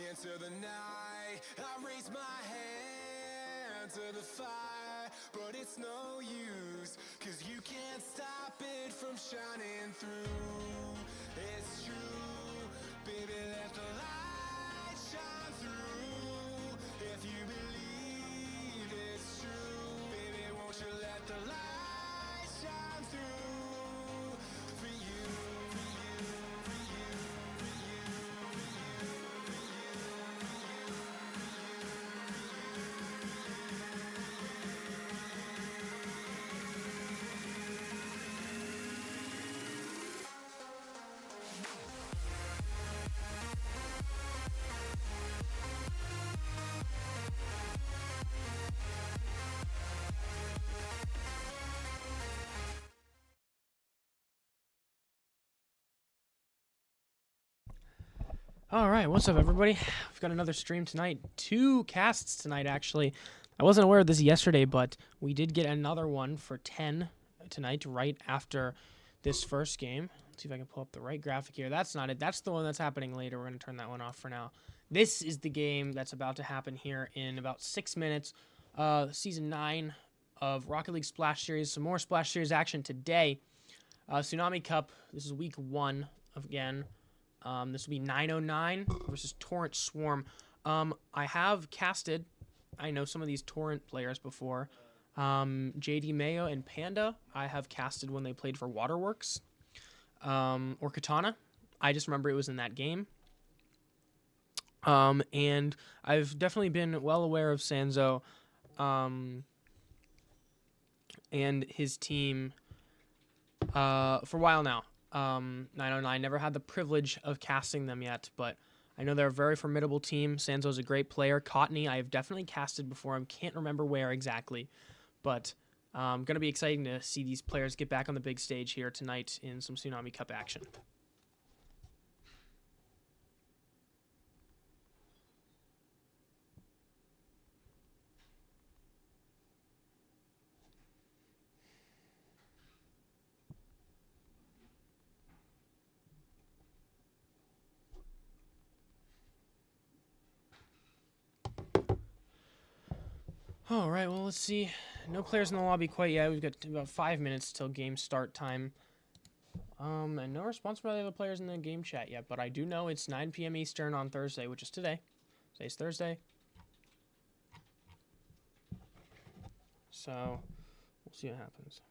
into the night. I raise my hand to the fire, but it's no use, 'cause you can't stop it from shining through. It's true, baby, let the light shine through. If you believe it's true, baby, won't you let the light shine through for you, for you, for you, for you, for you, for you, All right, what's up, everybody? We've got another stream tonight. 2 casts tonight, actually. I wasn't aware of this yesterday, but we did get another one for 10 tonight, right after this first game. Let's see if I can pull up the right graphic here. That's not it. That's the one that's happening later. We're going to turn that one off for now. This is the game that's about to happen here in about 6 minutes. Season 9 of Rocket League Splash Series. Some more Splash Series action today. Tsunami Cup. This is week 1 again. This will be 909 versus Torrent Swarm. I have casted, I know some of these Torrent players before. JD Mayo and Panda, I have casted when they played for Waterworks. Or Katana. I just remember it was in that game. And I've definitely been well aware of Sanzo and his team for a while now. 909, never had the privilege of casting them yet, but I know they're a very formidable team. Sanzo's a great player. Cottony, I have definitely casted before. I can't remember where exactly, but going to be exciting to see these players get back on the big stage here tonight in some Tsunami Cup action. All right, well, let's see. No players in the lobby quite yet. We've got about 5 minutes till game start time. And no response from the other players in the game chat yet, but I do know it's 9 p.m. Eastern on Thursday, which is today. Today's Thursday. So, we'll see what happens.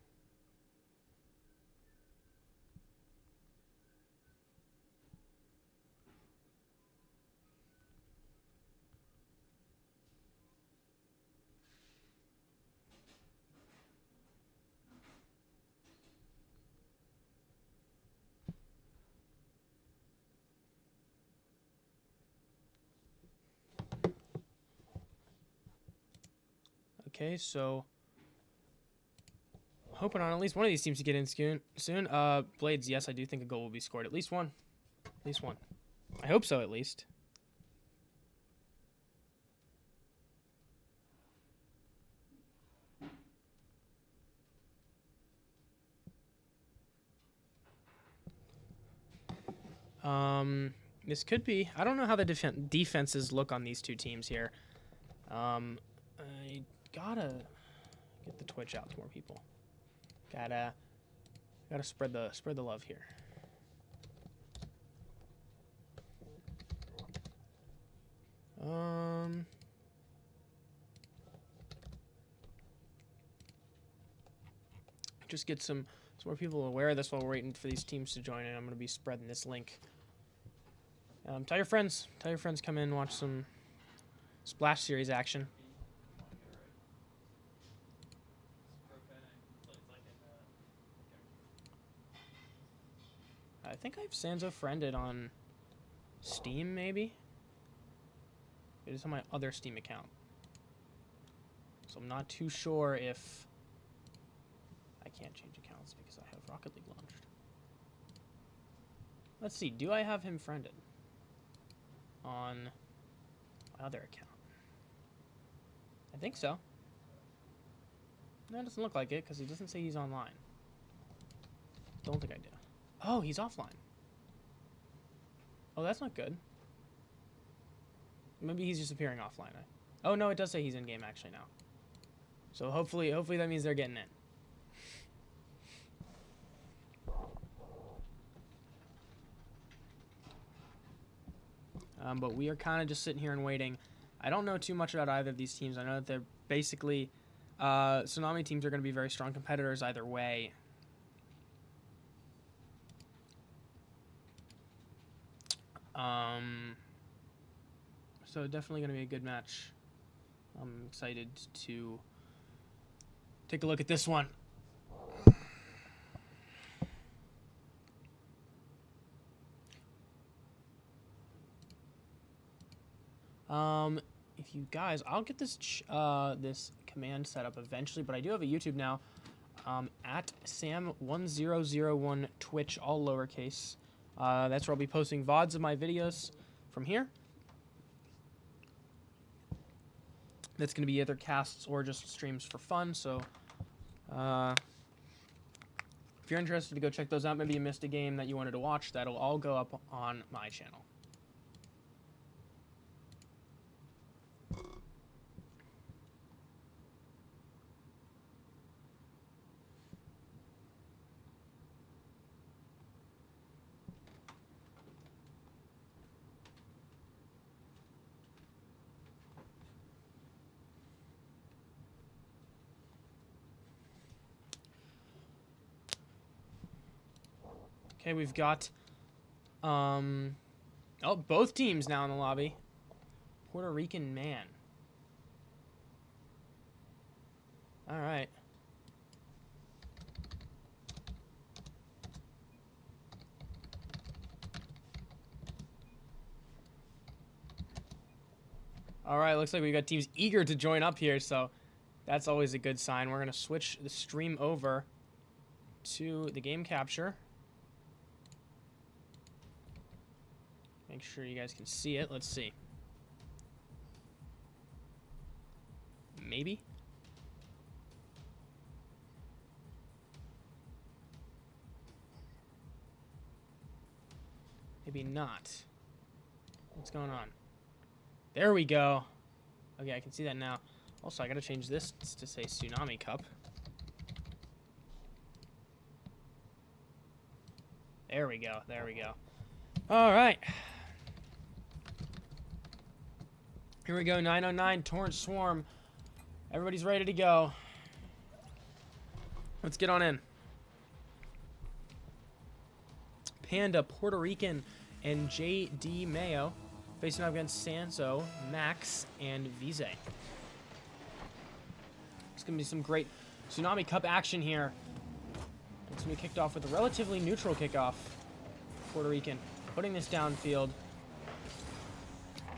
Okay, so hoping on at least one of these teams to get in soon. Blades, yes, I do think a goal will be scored. At least one. At least one. I hope so, at least. This could be. I don't know how the defenses look on these two teams here. I gotta get the Twitch out to more people. Gotta spread the love here. Just get some more people aware of this while we're waiting for these teams to join in. I'm gonna be spreading this link. Tell your friends come in and watch some Splash Series action. I think I have Sanzo friended on Steam, maybe? It is on my other Steam account. So I'm not too sure if... I can't change accounts because I have Rocket League launched. Let's see, do I have him friended on my other account? I think so. No, it doesn't look like it because it doesn't say he's online. Don't think I do. Oh, he's offline. Oh, that's not good. Maybe he's just appearing offline. Oh no, it does say he's in game actually now. So hopefully that means they're getting in. But we are kind of just sitting here and waiting. I don't know too much about either of these teams. I know that they're basically Tsunami teams are going to be very strong competitors either way. So definitely going to be a good match. I'm excited to take a look at this one. If you guys, I'll get this this command set up eventually, but I do have a YouTube now, at Sam1001 Twitch, all lowercase. That's where I'll be posting VODs of my videos from here. That's going to be either casts or just streams for fun, so if you're interested to go check those out, maybe you missed a game that you wanted to watch, that'll all go up on my channel. Okay, we've got, oh, both teams now in the lobby. Puerto Rican man. All right. All right, looks like we got teams eager to join up here, so that's always a good sign. We're going to switch the stream over to the game capture. Make sure you guys can see it. Let's see. Maybe? Maybe not. What's going on? There we go. Okay, I can see that now. Also, I gotta change this to say Tsunami Cup. There we go. There we go. All right. Here we go, 909, Torrent Swarm. Everybody's ready to go. Let's get on in. Panda, Puerto Rican, and JD Mayo facing up against Sanzo, Max, and Vize. It's going to be some great Tsunami Cup action here. It's going to be kicked off with a relatively neutral kickoff. Puerto Rican putting this downfield.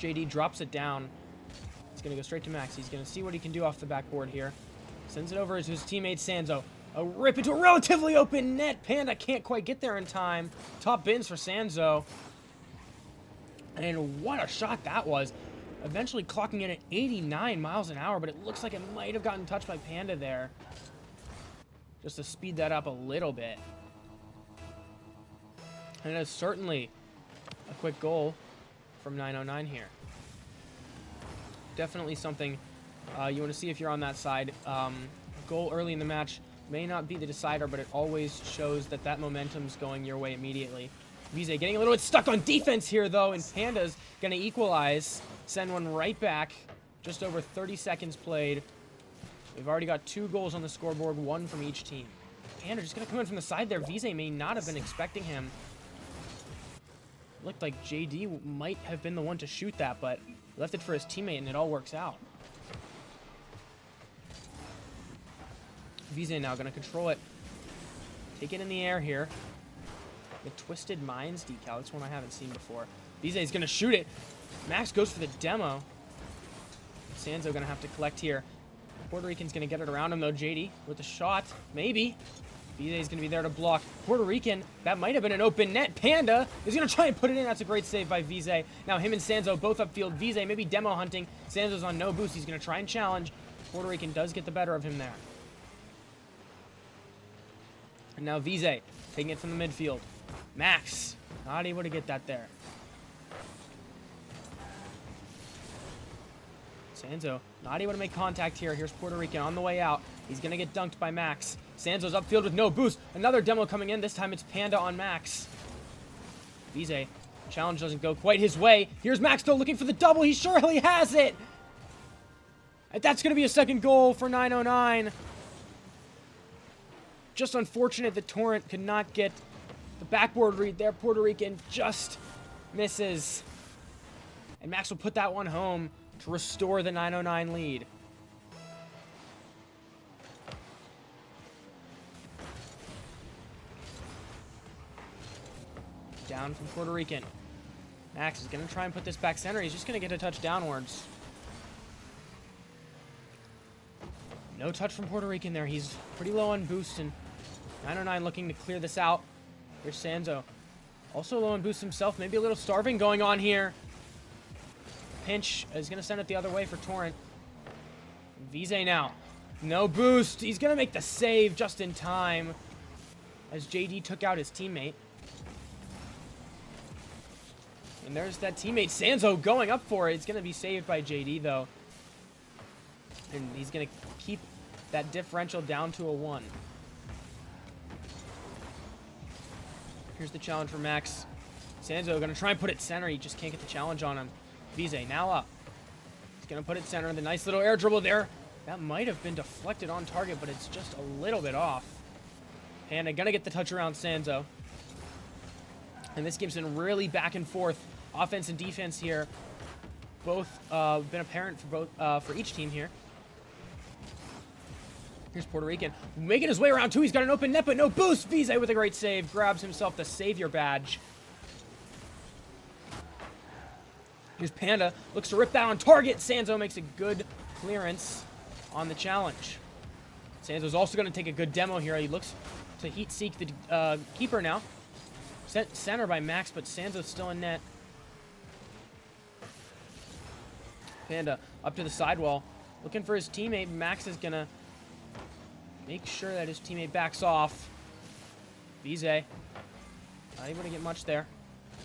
JD drops it down. It's going to go straight to Max. He's going to see what he can do off the backboard here. Sends it over to his teammate Sanzo. A rip into a relatively open net. Panda can't quite get there in time. Top bins for Sanzo. And what a shot that was. Eventually clocking in at 89 miles an hour, but it looks like it might have gotten touched by Panda there. Just to speed that up a little bit. And it's certainly a quick goal from 909 here. Definitely something you want to see if you're on that side. Goal early in the match may not be the decider, but it always shows that that momentum's going your way immediately. Vize getting a little bit stuck on defense here, though, and Panda's going to equalize. Send one right back. Just over 30 seconds played. We've already got 2 goals on the scoreboard, 1 from each team. Panda just going to come in from the side there. Vize may not have been expecting him. Looked like JD might have been the one to shoot that, but left it for his teammate, and it all works out. Vize now going to control it. Take it in the air here. The Twisted Minds decal. That's one I haven't seen before. Vize is going to shoot it. Max goes for the demo. Sanzo going to have to collect here. Puerto Rican's going to get it around him, though. JD with the shot. Maybe. Vize is going to be there to block. Puerto Rican, that might have been an open net. Panda is going to try and put it in. That's a great save by Vize. Now him and Sanzo both upfield. Vize maybe demo hunting. Sanzo's on no boost. He's going to try and challenge. Puerto Rican does get the better of him there. And now Vize taking it from the midfield. Max not able to get that there. Sanzo not able to make contact here. Here's Puerto Rican on the way out. He's going to get dunked by Max. Sanzo's upfield with no boost. Another demo coming in. This time it's Panda on Max. Vize. Challenge doesn't go quite his way. Here's Max though looking for the double. He surely has it. And that's going to be a second goal for 909. Just unfortunate that Torrent could not get the backboard read there. Puerto Rican just misses. And Max will put that one home to restore the 909 lead. Down from Puerto Rican. Max is going to try and put this back center. He's just going to get a touch downwards. No touch from Puerto Rican there. He's pretty low on boost, and 909 looking to clear this out. Here's Sanzo. Also low on boost himself. Maybe a little starving going on here. Pinch is going to send it the other way for Torrent. Vize now. No boost. He's going to make the save just in time as JD took out his teammate. And there's that teammate, Sanzo, going up for it. It's going to be saved by JD, though. And he's going to keep that differential down to a 1. Here's the challenge for Max. Sanzo going to try and put it center. He just can't get the challenge on him. Vize now up. He's going to put it center. The nice little air dribble there. That might have been deflected on target, but it's just a little bit off. Panda going to get the touch around Sanzo. And this game's been really back and forth. Offense and defense here. Both been apparent for each team here. Here's Puerto Rican making his way around too. He's got an open net, but no boost. Vize with a great save. Grabs himself the savior badge. Here's Panda. Looks to rip that on target. Sanzo makes a good clearance on the challenge. Sanzo's also going to take a good demo here. He looks to heat seek the keeper now. Sent center by Max, but Sanzo's still in net. Panda up to the sidewall. Looking for his teammate. Max is going to make sure that his teammate backs off. Vize. Not able to get much there.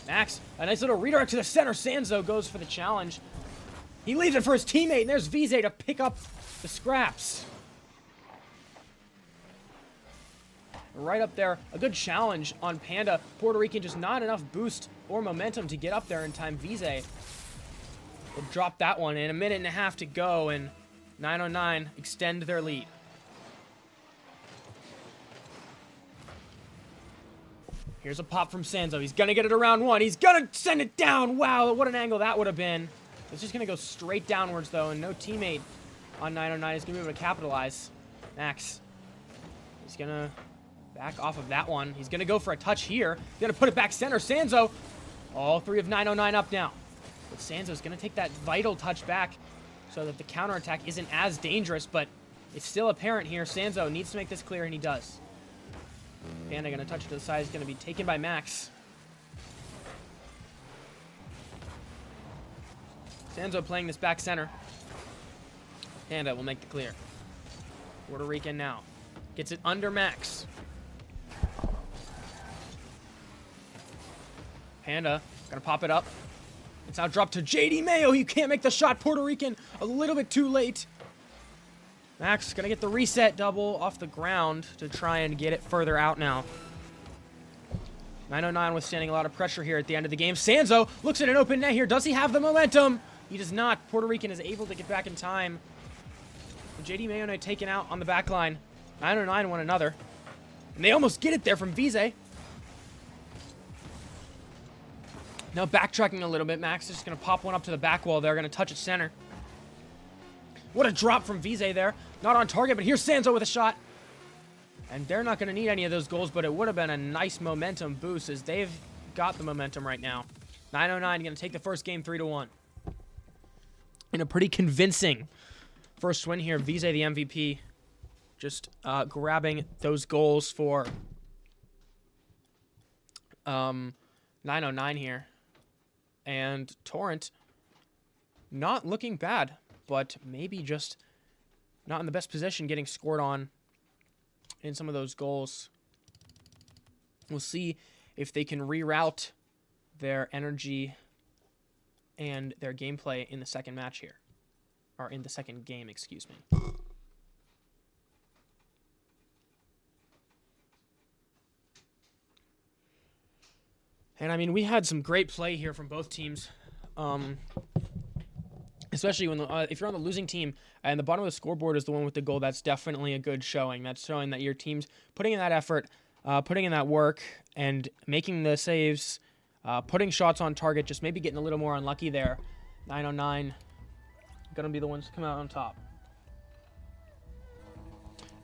Max, a nice little redirect to the center. Sanzo goes for the challenge. He leaves it for his teammate, and there's Vize to pick up the scraps. Right up there, a good challenge on Panda. Puerto Rican just not enough boost or momentum to get up there in time. Vize will drop that one in. A minute and a half to go, and 909 extend their lead. Here's a pop from Sanzo. He's going to get it around 1. He's going to send it down. Wow, what an angle that would have been. It's just going to go straight downwards, though, and no teammate on 909 is going to be able to capitalize. Max. He's going to back off of that one. He's going to go for a touch here. He's going to put it back center. Sanzo. All 3 of 909 up now. But Sanzo's going to take that vital touch back so that the counterattack isn't as dangerous, but it's still apparent here. Sanzo needs to make this clear, and he does. Panda going to touch it to the side. Is going to be taken by Max. Sanzo playing this back center. Panda will make the clear. Puerto Rican now. Gets it under Max. Panda going to pop it up. It's now dropped to JD Mayo. He can't make the shot. Puerto Rican a little bit too late. Max going to get the reset double off the ground to try and get it further out now. 909 withstanding a lot of pressure here at the end of the game. Sanzo looks at an open net here. Does he have the momentum? He does not. Puerto Rican is able to get back in time. JD Mayo now taken out on the back line. 909 one another. And they almost get it there from Vize. Now backtracking a little bit. Max is just going to pop one up to the back wall. They're going to touch it center. What a drop from Vize there. Not on target, but here's Sanzo with a shot. And they're not going to need any of those goals, but it would have been a nice momentum boost as they've got the momentum right now. 909 going to take the first game 3-1. In a pretty convincing first win here. Vize, the MVP, just grabbing those goals for 909 here. And Torrent not looking bad, but maybe just not in the best position getting scored on in some of those goals. We'll see if they can reroute their energy and their gameplay in the second match here. or in the second game, excuse me. And I mean, we had some great play here from both teams. Especially when if you're on the losing team and the bottom of the scoreboard is the one with the goal, that's definitely a good showing. That's showing that your team's putting in that effort, putting in that work, and making the saves, putting shots on target, just maybe getting a little more unlucky there. 909 going to be the ones to come out on top.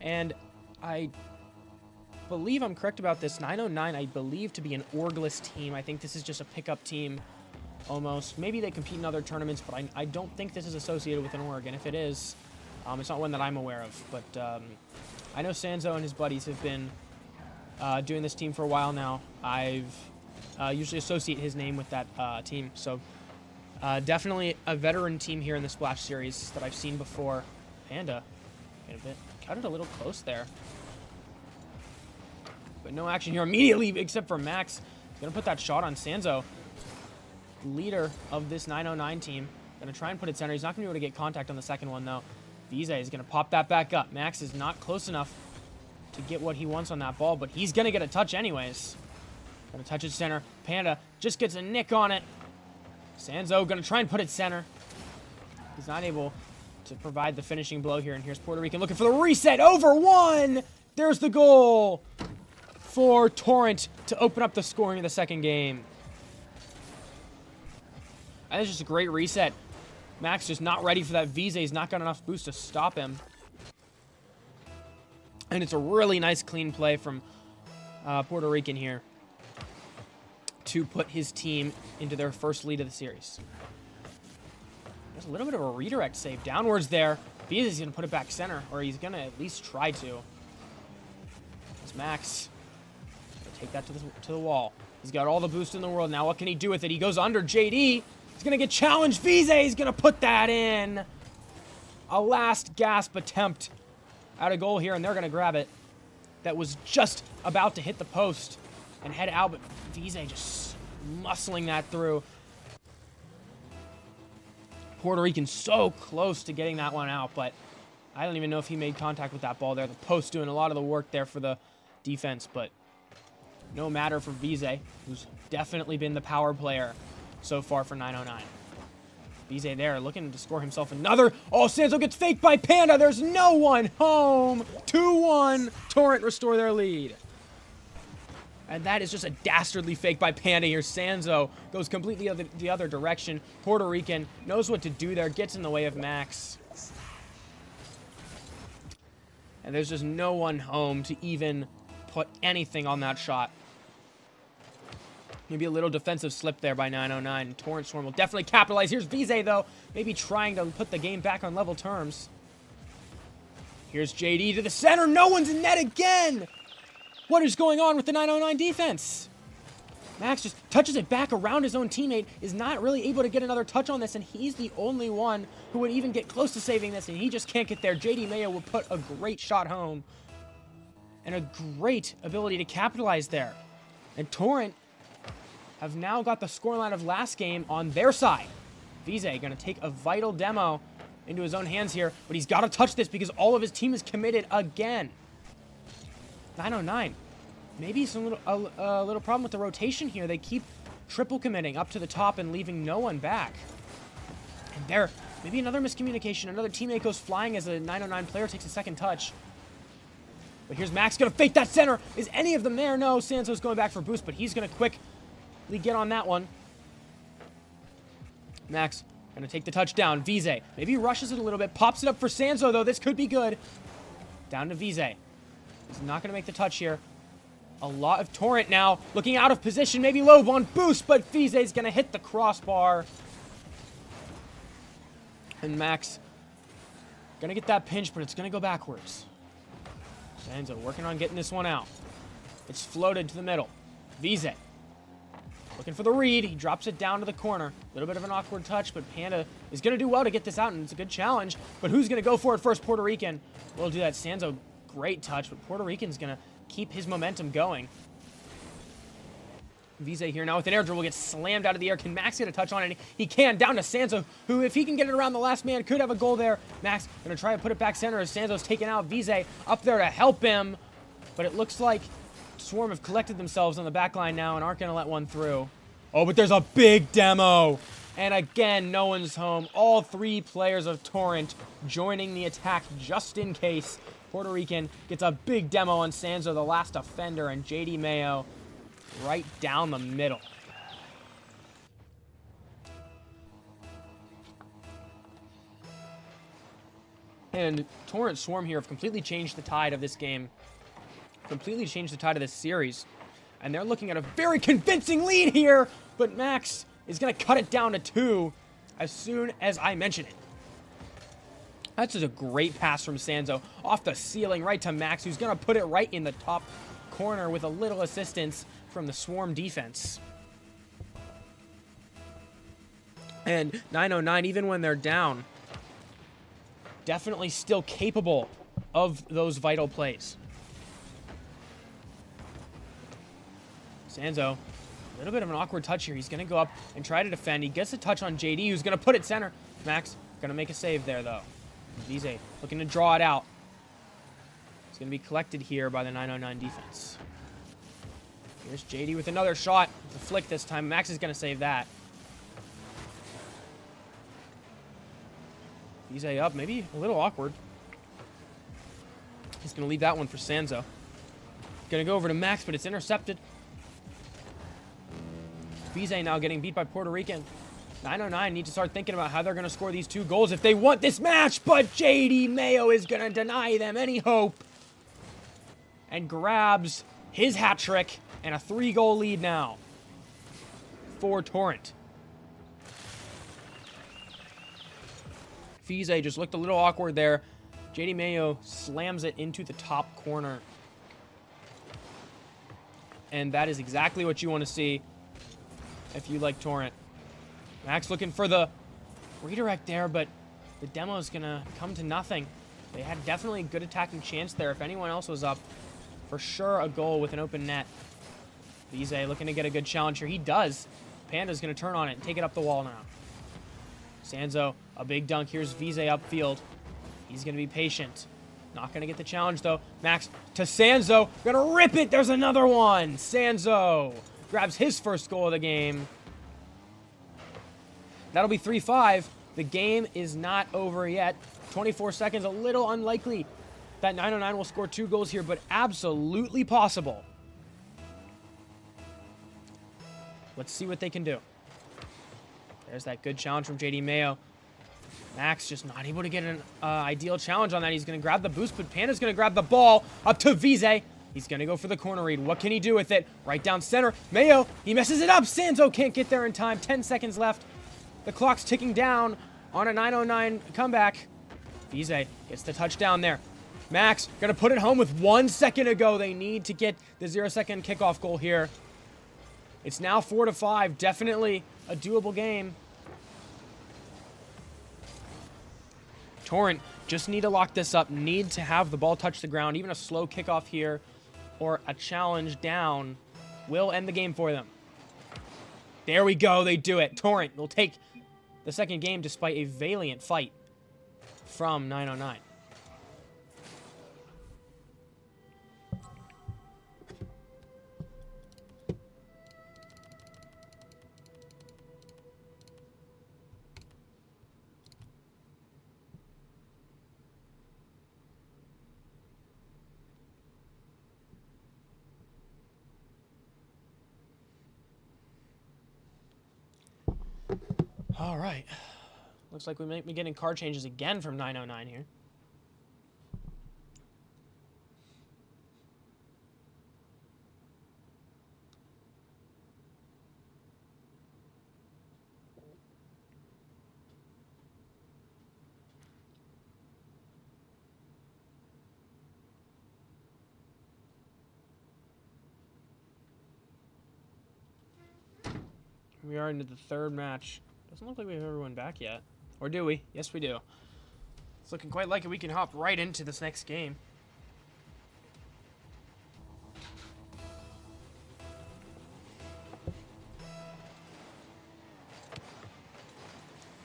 And I believe I'm correct about this. 909, I believe, to be an orgless team. I think this is just a pickup team. Almost. Maybe they compete in other tournaments, but I don't think this is associated with an org. And if it is, it's not one that I'm aware of. But I know Sanzo and his buddies have been doing this team for a while now. I've usually associate his name with that team. So definitely a veteran team here in the Splash Series that I've seen before. Panda, cut it a little close there. But no action here immediately, except for Max. He's going to put that shot on Sanzo. Leader of this 909 team. Going to try and put it center. He's not going to be able to get contact on the second one, though. Vise is going to pop that back up. Max is not close enough to get what he wants on that ball, but he's going to get a touch anyways. Going to touch it center. Panda just gets a nick on it. Sanzo going to try and put it center. He's not able to provide the finishing blow here, and here's Puerto Rican looking for the reset. Over one! There's the goal for Torrent to open up the scoring of the second game. And it's just a great reset. Max just not ready for that. Vise's not got enough boost to stop him. And it's a really nice clean play from Puerto Rican here to put his team into their first lead of the series. There's a little bit of a redirect save downwards there. Vise's going to put it back center, or he's going to at least try to. It's Max. Gonna take that to the wall. He's got all the boost in the world. Now what can he do with it? He goes under JD. He's going to get challenged. Vise is going to put that in. A last gasp attempt at a goal here, and they're going to grab it. That was just about to hit the post and head out, but Vise just muscling that through. Puerto Rican so close to getting that one out, but I don't even know if he made contact with that ball there. The post doing a lot of the work there for the defense, but no matter for Vise, who's definitely been the power player so far for 909. Vise there looking to score himself another. Oh, Sanzo gets faked by Panda. There's no one home. 2-1. Torrent restore their lead. And that is just a dastardly fake by Panda here. Sanzo goes completely the other direction. Puerto Rican knows what to do there. Gets in the way of Max. And there's just no one home to even put anything on that shot. Maybe a little defensive slip there by 909. Torrent Storm will definitely capitalize. Here's Vise, though. Maybe trying to put the game back on level terms. Here's JD to the center. No one's in net again. What is going on with the 909 defense? Max just touches it back around his own teammate. Is not really able to get another touch on this. And he's the only one who would even get close to saving this. And he just can't get there. JD Mayo will put a great shot home. And a great ability to capitalize there. And Torrent have now got the scoreline of last game on their side. Vise going to take a vital demo into his own hands here, but he's got to touch this because all of his team is committed again. 909. Maybe a little problem with the rotation here. They keep triple committing up to the top and leaving no one back. And there, maybe another miscommunication. Another teammate goes flying as a 909 player takes a second touch. But here's Max going to fake that center. Is any of them there? No, Sanzo's going back for boost, but he's going to quickly get on that one. Max going to take the touchdown. Vise maybe rushes it a little bit. Pops it up for Sanzo, though. This could be good. Down to Vise. He's not going to make the touch here. A lot of Torrent now. Looking out of position. Maybe low on boost, but Vise is going to hit the crossbar. And Max going to get that pinch, but it's going to go backwards. Sanzo working on getting this one out. It's floated to the middle. Vise looking for the read. He drops it down to the corner. A little bit of an awkward touch, but Panda is going to do well to get this out, and it's a good challenge. But who's going to go for it first? Puerto Rican will do that. Sanzo, great touch, but Puerto Rican's going to keep his momentum going. Vise here now with an air dribble, gets slammed out of the air. Can Max get a touch on it? He can. Down to Sanzo, who, if he can get it around the last man, could have a goal there. Max going to try to put it back center as Sanzo's taken out. Vise up there to help him. But it looks like Swarm have collected themselves on the back line now and aren't going to let one through. Oh, but there's a big demo. And again, no one's home. All 3 players of Torrent joining the attack just in case. Puerto Rican gets a big demo on Sanzo, the last offender, and JD Mayo right down the middle. And Torrent Swarm here have completely changed the tide of this game. Completely changed the tide of this series. And they're looking at a very convincing lead here. But Max is going to cut it down to 2 as soon as I mention it. That's just a great pass from Sanzo. Off the ceiling right to Max, who's going to put it right in the top corner with a little assistance from the Swarm defense. And 909, even when they're down, definitely still capable of those vital plays. Sanzo, a little bit of an awkward touch here. He's going to go up and try to defend. He gets a touch on JD, who's going to put it center. Max going to make a save there, though. Vise looking to draw it out. It's going to be collected here by the 909 defense. Here's JD with another shot. The flick this time. Max is going to save that. Vise up, maybe a little awkward. He's going to leave that one for Sanzo. Going to go over to Max, but it's intercepted. Vise now getting beat by Puerto Rican. 909 need to start thinking about how they're going to score these 2 goals if they want this match, but JD Mayo is going to deny them any hope and grabs his hat trick and a 3-goal lead now for Torrent. Vise just looked a little awkward there. JD Mayo slams it into the top corner. And that is exactly what you want to see if you like Torrent. Max looking for the redirect there, but the demo is going to come to nothing. They had definitely a good attacking chance there. If anyone else was up, for sure a goal with an open net. Vise looking to get a good challenge here. He does. Panda's going to turn on it and take it up the wall now. Sanzo, a big dunk. Here's Vise upfield. He's going to be patient. Not going to get the challenge, though. Max to Sanzo. Going to rip it. There's another one. Sanzo grabs his first goal of the game. That'll be 3-5. The game is not over yet. 24 seconds, a little unlikely that 909 will score 2 goals here, but absolutely possible. Let's see what they can do. There's that good challenge from JD Mayo. Max just not able to get an ideal challenge on that. He's going to grab the boost, but Panda's going to grab the ball up to Vise. He's going to go for the corner read. What can he do with it? Right down center. Mayo, he messes it up. Sanzo can't get there in time. 10 seconds left. The clock's ticking down on a 909 comeback. Vise gets the touchdown there. Max going to put it home with 1 second to go. They need to get the 0-second kickoff goal here. It's now 4-5. Definitely a doable game. Torrent just need to lock this up. Need to have the ball touch the ground. Even a slow kickoff here or a challenge down will end the game for them. There we go. They do it. Torrent will take the second game despite a valiant fight from 909. All right. Looks like we might be getting card changes again from 909 here. We are into the third match. Doesn't look like we have everyone back yet. Or do we? Yes, we do. It's looking quite like it. We can hop right into this next game.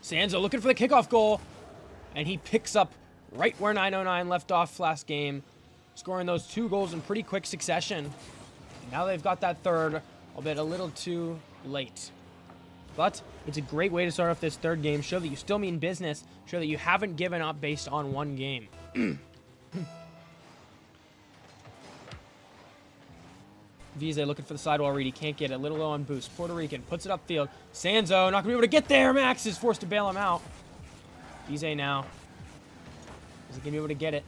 Sanzo looking for the kickoff goal. And he picks up right where 909 left off last game, scoring those 2 goals in pretty quick succession. And now they've got that third, albeit a little too late. But it's a great way to start off this third game, show that you still mean business, show that you haven't given up based on one game. Vize looking for the sidewall read. He can't get it. A little low on boost. Puerto Rican puts it upfield. Sanzo not going to be able to get there. Max is forced to bail him out. Vize now. Is he going to be able to get it?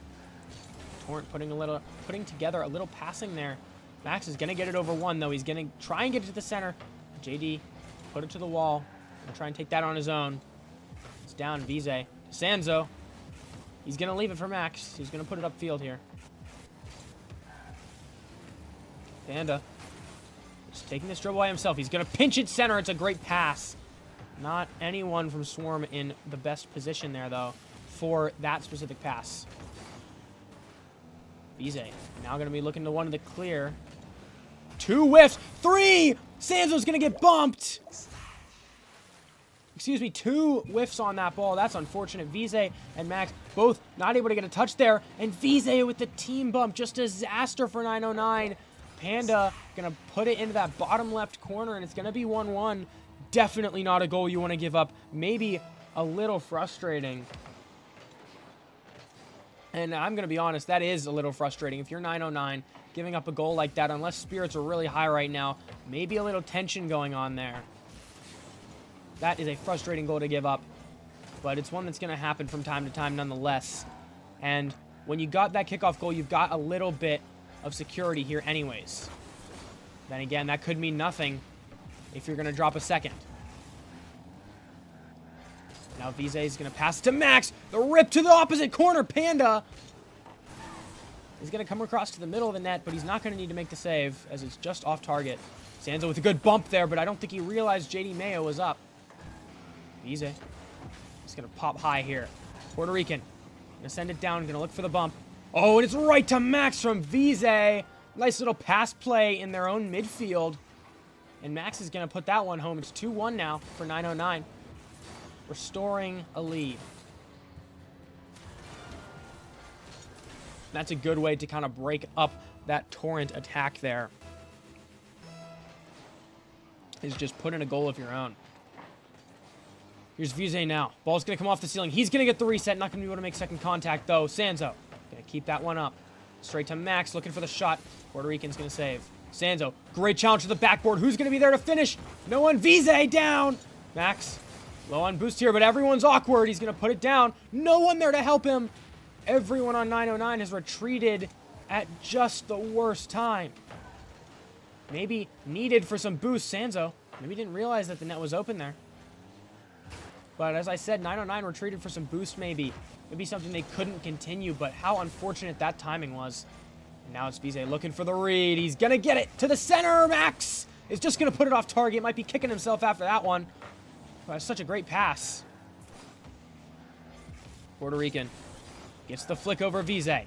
Torrent putting together a little passing there. Max is going to get it over 1, though. He's going to try and get it to the center. JD put it to the wall. Gonna try and take that on his own. It's down. Vize. Sanzo. He's going to leave it for Max. He's going to put it upfield here. Panda. Just taking this dribble by himself. He's going to pinch it center. It's a great pass. Not anyone from Swarm in the best position there, though, for that specific pass. Vize now going to be looking to one of the clear. 2 whiffs. 3! Sanzo's going to get bumped. Excuse me, 2 whiffs on that ball. That's unfortunate. Vize and Max both not able to get a touch there. And Vize with the team bump. Just disaster for 909. Panda going to put it into that bottom left corner, and it's going to be 1-1. Definitely not a goal you want to give up. Maybe a little frustrating. And I'm going to be honest, that is a little frustrating. If you're 909, giving up a goal like that, unless spirits are really high right now, maybe a little tension going on there. That is a frustrating goal to give up. But it's one that's going to happen from time to time nonetheless. And when you got that kickoff goal, you've got a little bit of security here anyways. Then again, that could mean nothing if you're going to drop a second. Now Vize is going to pass it to Max. The rip to the opposite corner. Panda is going to come across to the middle of the net, but he's not going to need to make the save as it's just off target. Sanzo with a good bump there, but I don't think he realized JD Mayo was up. Vize is going to pop high here. Puerto Rican going to send it down, going to look for the bump. Oh, and it's right to Max from Vize. Nice little pass play in their own midfield. And Max is going to put that one home. It's 2-1 now for 909. Restoring a lead. That's a good way to kind of break up that Torrent attack there. Is just put in a goal of your own. Here's Vize now. Ball's going to come off the ceiling. He's going to get the reset. Not going to be able to make second contact, though. Sanzo going to keep that one up. Straight to Max, looking for the shot. Puerto Rican's going to save. Sanzo, great challenge to the backboard. Who's going to be there to finish? No one. Vize down. Max, low on boost here, but everyone's awkward. He's going to put it down. No one there to help him. Everyone on 909 has retreated at just the worst time. Maybe needed for some boost. Sanzo maybe didn't realize that the net was open there. But as I said, 909 retreated for some boost maybe. Maybe something they couldn't continue, but how unfortunate that timing was. And now it's Vize looking for the read. He's going to get it to the center. Max is just going to put it off target. Might be kicking himself after that one. But it's such a great pass. Puerto Rican gets the flick over Vize.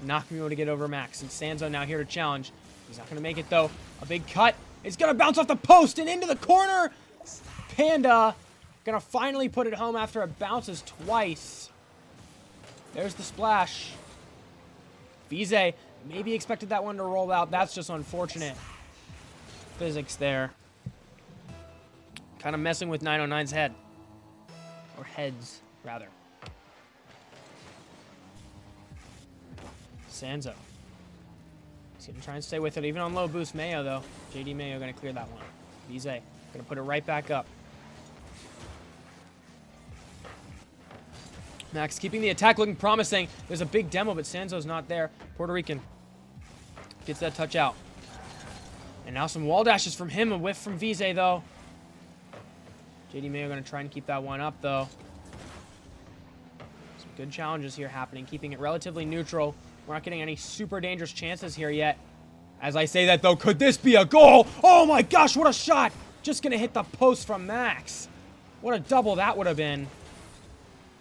Not going to be able to get over Max. And Sanzo now here to challenge. He's not going to make it, though. A big cut. It's going to bounce off the post and into the corner. Panda going to finally put it home after it bounces twice. There's the splash. Vize maybe expected that one to roll out. That's just unfortunate. Physics there. Kind of messing with 909's head. Or heads, rather. Sanzo. He's going to try and stay with it, even on low boost. Mayo, though. JD Mayo going to clear that one. Vize going to put it right back up. Max keeping the attack looking promising. There's a big demo, but Sanzo's not there. Puerto Rican gets that touch out. And now some wall dashes from him. A whiff from Vize, though. JD Mayo going to try and keep that one up, though. Some good challenges here happening, keeping it relatively neutral. We're not getting any super dangerous chances here yet. As I say that, though, could this be a goal? Oh, my gosh, what a shot. Just going to hit the post from Max. What a double that would have been.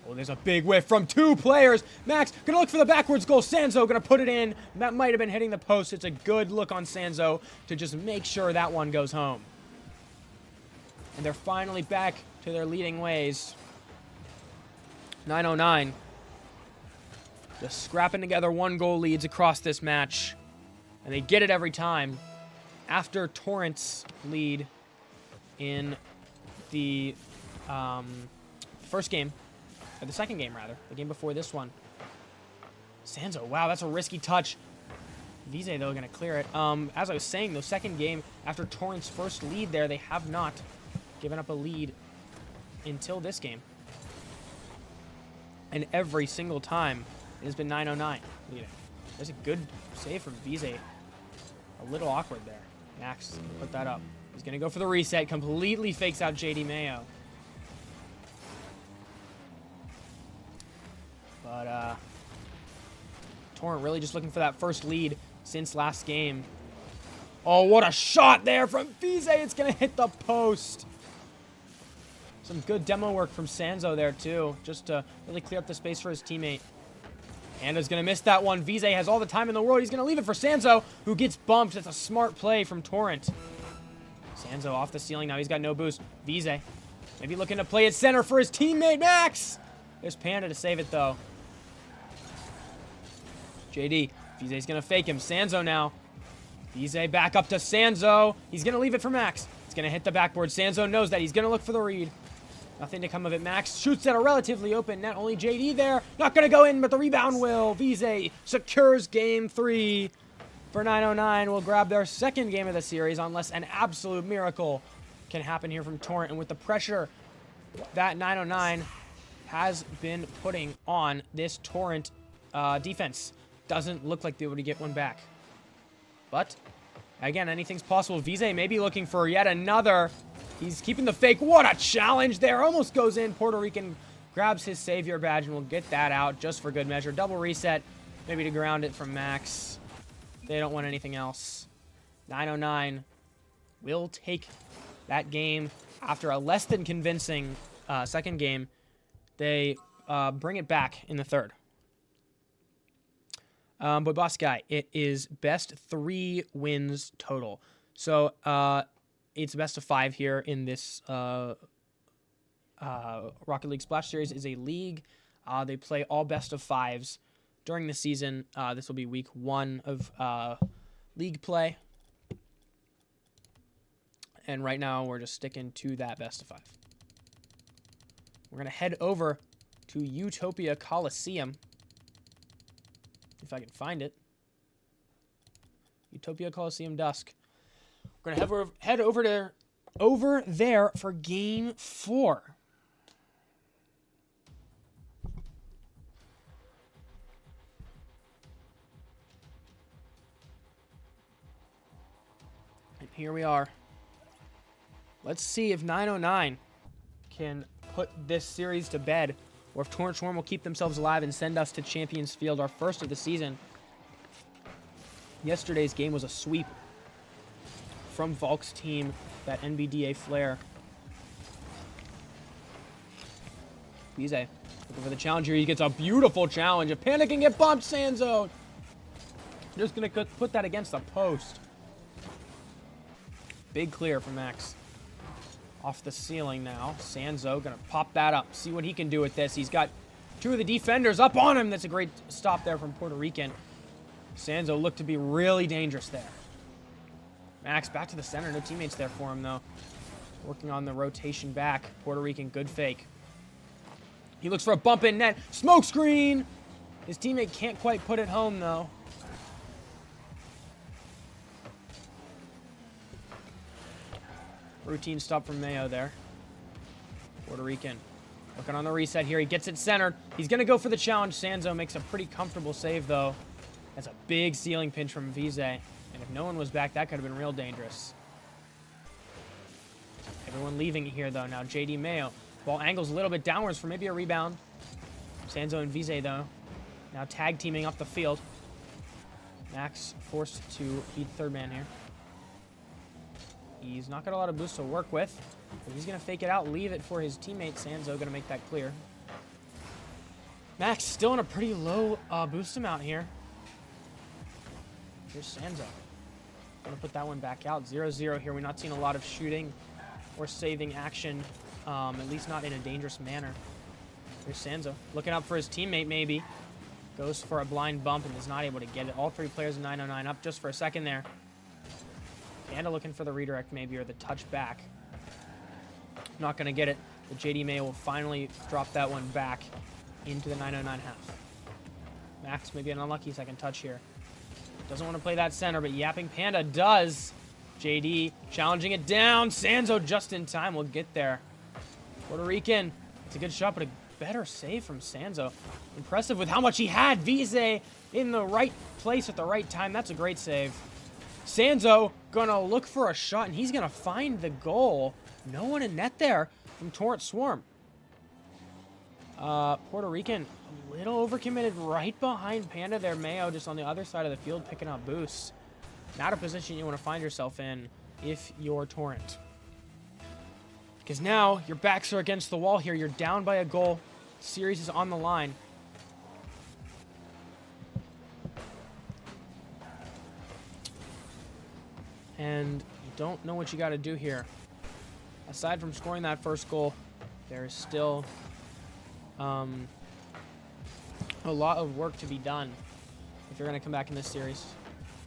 Oh, there's a big whiff from 2 players. Max going to look for the backwards goal. Sanzo going to put it in. That might have been hitting the post. It's a good look on Sanzo to just make sure that one goes home. And they're finally back to their leading ways. 909. Just scrapping together 1-goal leads across this match. And they get it every time. After Torrent's lead in the first game, or the second game rather, the game before this one. Sanzo, wow, that's a risky touch. Vise, though, going to clear it. As I was saying, the second game, after Torrent's first lead there, they have not given up a lead until this game. And every single time, it has been 909 leading. There's a good save from Vise. A little awkward there. Max, put that up. He's going to go for the reset. Completely fakes out JD Mayo. But, Torrent really just looking for that first lead since last game. Oh, what a shot there from Vise. It's going to hit the post. Some good demo work from Sanzo there, too. Just to really clear up the space for his teammate. Anda's going to miss that one. Vise has all the time in the world. He's going to leave it for Sanzo, who gets bumped. That's a smart play from Torrent. Sanzo off the ceiling now. He's got no boost. Vise maybe looking to play at center for his teammate, Max. There's Panda to save it, though. JD. Vise's going to fake him. Sanzo now. Vise back up to Sanzo. He's going to leave it for Max. It's going to hit the backboard. Sanzo knows that. He's going to look for the read. Nothing to come of it. Max shoots at a relatively open net. Only JD there. Not going to go in, but the rebound will. Vise secures game 3 for 909. Will grab their second game of the series unless an absolute miracle can happen here from Torrent. And with the pressure that 909 has been putting on this Torrent defense, doesn't look like they would get one back. But, again, anything's possible. Vise may be looking for yet another. He's keeping the fake. What a challenge there. Almost goes in. Puerto Rican grabs his savior badge and will get that out just for good measure. Double reset. Maybe to ground it from Max. They don't want anything else. 909 will take that game after a less than convincing second game. They bring it back in the third. But Boss Guy, it is best 3 wins total. So it's best of 5 here in this Rocket League Splash Series. Is a league. They play all best of 5s during the season. This will be week 1 of league play. And right now we're just sticking to that best of 5. We're going to head over to Utopia Coliseum. If I can find it. Utopia Coliseum Dusk. We're going to head over there for game 4. And here we are. Let's see if 909 can put this series to bed, or if Torrent Swarm will keep themselves alive and send us to Champions Field, our first of the season. Yesterday's game was a sweep from Valk's team, that NBDA Flare. Vise looking for the challenge here. He gets a beautiful challenge. A panic and get bumped, Sanzo. Just going to put that against the post. Big clear from Max. Off the ceiling now. Sanzo going to pop that up. See what he can do with this. He's got 2 of the defenders up on him. That's a great stop there from Puerto Rican. Sanzo looked to be really dangerous there. Max back to the center. No teammates there for him, though. Working on the rotation back. Puerto Rican, good fake. He looks for a bump in net. Smoke screen! His teammate can't quite put it home, though. Routine stop from Mayo there. Puerto Rican working on the reset here. He gets it centered. He's going to go for the challenge. Sanzo makes a pretty comfortable save, though. That's a big ceiling pinch from Vise. And if no one was back, that could have been real dangerous. Everyone leaving here, though. Now JD Mayo. Ball angles a little bit downwards for maybe a rebound. Sanzo and Vise, though, now tag teaming up the field. Max forced to be the third man here. He's not got a lot of boost to work with, but he's going to fake it out, leave it for his teammate. Sanzo going to make that clear. Max still in a pretty low boost amount here. Here's Sanzo. Going to put that one back out. 0-0 here. We're not seeing a lot of shooting or saving action, at least not in a dangerous manner. Here's Sanzo looking up for his teammate maybe. Goes for a blind bump and is not able to get it. All three players in 909 up just for a second there. Panda looking for the redirect maybe or the touch back. Not going to get it. The JD Mayo will finally drop that one back into the 909 half. Max maybe an unlucky second touch here. Doesn't want to play that center, but Yapping Panda does. JD challenging it down. Sanzo just in time will get there. Puerto Rican. It's a good shot, but a better save from Sanzo. Impressive with how much he had. Vize in the right place at the right time. That's a great save. Sanzo gonna look for a shot, and he's gonna find the goal. No one in net there from Torrent Swarm. Puerto Rican a little overcommitted right behind Panda there. Mayo just on the other side of the field picking up boosts. Not a position you want to find yourself in if you're Torrent. Because now your backs are against the wall here. You're down by a goal. Series is on the line. And you don't know what you got to do here. Aside from scoring that first goal, there's still a lot of work to be done if you're going to come back in this series.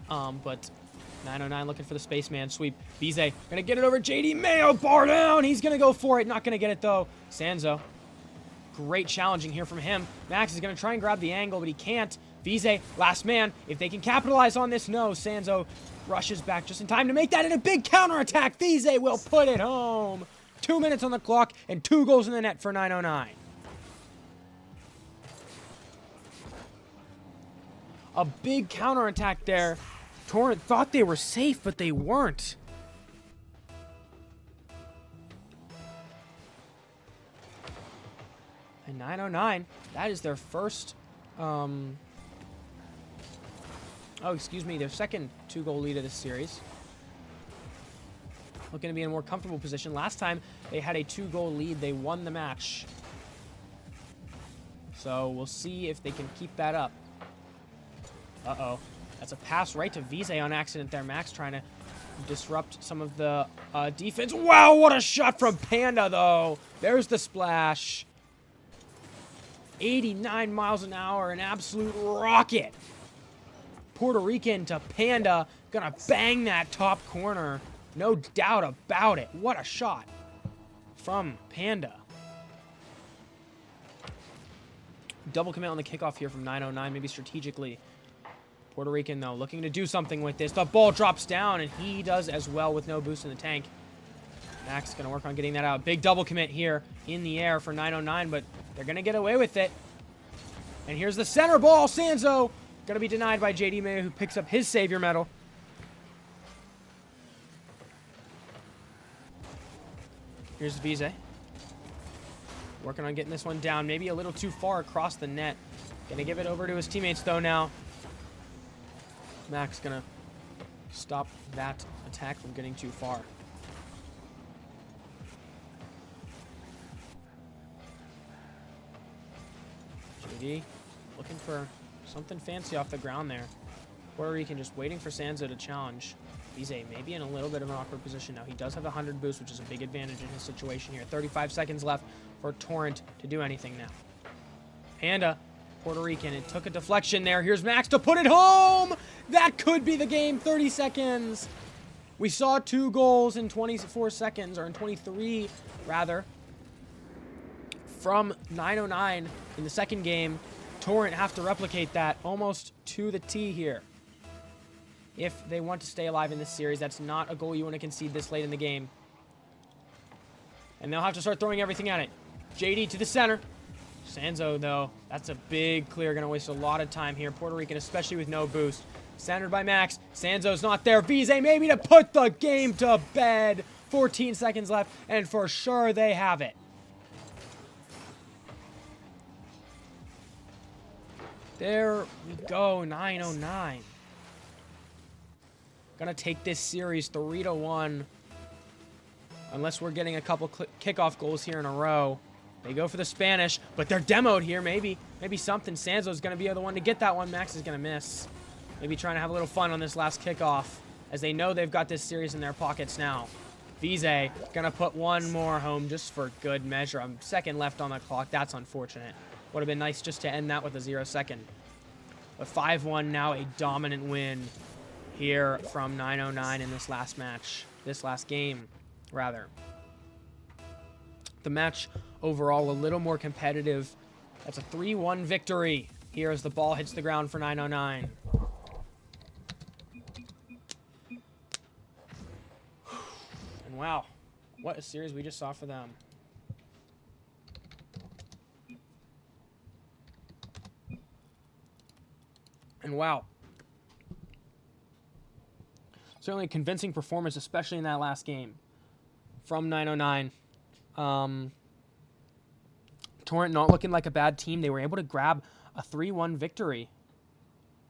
But 909 looking for the spaceman sweep. Vize going to get it over JD Mayo. Bar down. He's going to go for it. Not going to get it, though. Sanzo. Great challenging here from him. Max is going to try and grab the angle, but he can't. Vize, last man. If they can capitalize on this, no. Sanzo rushes back just in time to make that in a big counterattack. Vize will put it home. 2 minutes on the clock and 2 goals in the net for 909. A big counterattack there. Torrent thought they were safe, but they weren't. And 909, that is their first, their second 2-goal lead of this series. Looking to be in a more comfortable position. Last time they had a 2-goal lead, they won the match. So we'll see if they can keep that up. Uh-oh. That's a pass right to Vize on accident there. Max trying to disrupt some of the defense. Wow, what a shot from Panda, though. There's the splash. 89 miles an hour, an absolute rocket. Puerto Rican to Panda. Gonna bang that top corner. No doubt about it. What a shot from Panda. Double commit on the kickoff here from 909, maybe strategically. Puerto Rican, though, looking to do something with this. The ball drops down, and he does as well with no boost in the tank. Max going to work on getting that out. Big double commit here in the air for 909, but they're going to get away with it. And here's the center ball. Sanzo going to be denied by JD Mayo, who picks up his savior medal. Here's Vize. Working on getting this one down. Maybe a little too far across the net. Going to give it over to his teammates, though, now. Max gonna stop that attack from getting too far. JD looking for something fancy off the ground there. Puerto Rican just waiting for Sanzo to challenge. Vize maybe in a little bit of an awkward position now. He does have the 100 boost, which is a big advantage in his situation here. 35 seconds left for Torrent to do anything now. Panda, Puerto Rican, it took a deflection there. Here's Max to put it home! That could be the game. 30 seconds. We saw 2 goals in 24 seconds, or in 23, rather, from 909 in the second game. Torrent have to replicate that almost to the T here. If they want to stay alive in this series, that's not a goal you want to concede this late in the game. And they'll have to start throwing everything at it. JD to the center. Sanzo, though, that's a big clear. Going to waste a lot of time here. Puerto Rican, especially with no boost. Centered by Max. Sanzo's not there. Vize maybe to put the game to bed. 14 seconds left, and for sure they have it. There we go, 909. Gonna take this series 3-1. Unless we're getting a couple kickoff goals here in a row. They go for the Spanish, but they're demoed here. Maybe something. Sanzo's gonna be the one to get that one. Max is gonna miss. Maybe trying to have a little fun on this last kickoff, as they know they've got this series in their pockets now. Vise gonna put one more home just for good measure. A second left on the clock. That's unfortunate. Would have been nice just to end that with a 0-second. But 5-1 now, a dominant win here from 909 in this last match. This last game, rather. The match overall a little more competitive. That's a 3-1 victory here as the ball hits the ground for 909. And wow, what a series we just saw for them. And wow. Certainly a convincing performance, especially in that last game from 909. Torrent not looking like a bad team. They were able to grab a 3-1 victory,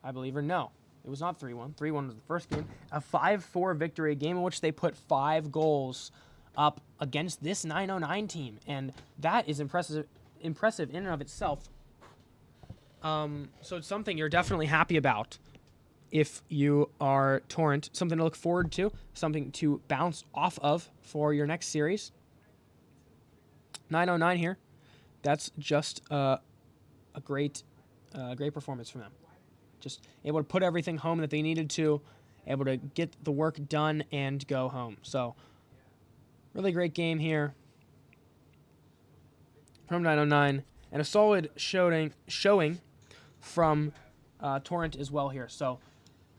I believe, or no. It was not 3-1. 3-1 was the first game. A 5-4 victory, a game in which they put 5 goals up against this 909 team. And that is impressive in and of itself. So it's something you're definitely happy about if you are Torrent. Something to look forward to. Something to bounce off of for your next series. 909 here. That's just a great performance from them. Just able to put everything home that they needed to, able to get the work done and go home. So, really great game here from 909, and a solid showing from Torrent as well here. So,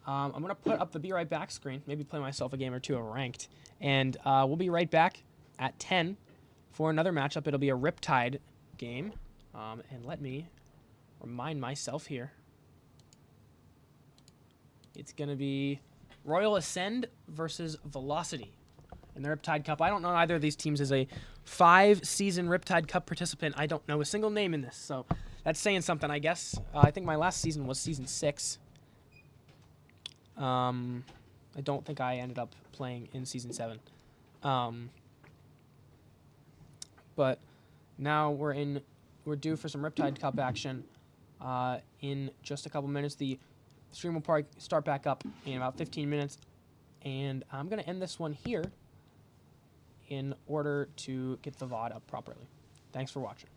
I'm going to put up the Be Right Back screen, maybe play myself a game or two of Ranked, and we'll be right back at 10 for another matchup. It'll be a Riptide game, and let me remind myself here. It's going to be Royal Ascend versus Velocity in the Riptide Cup. I don't know either of these teams. As a 5-season Riptide Cup participant, I don't know a single name in this, so that's saying something, I guess. I think my last season was season 6. I don't think I ended up playing in season 7. But now we're due for some Riptide Cup action in just a couple minutes. The stream will probably start back up in about 15 minutes, and I'm going to end this one here in order to get the VOD up properly. Thanks for watching.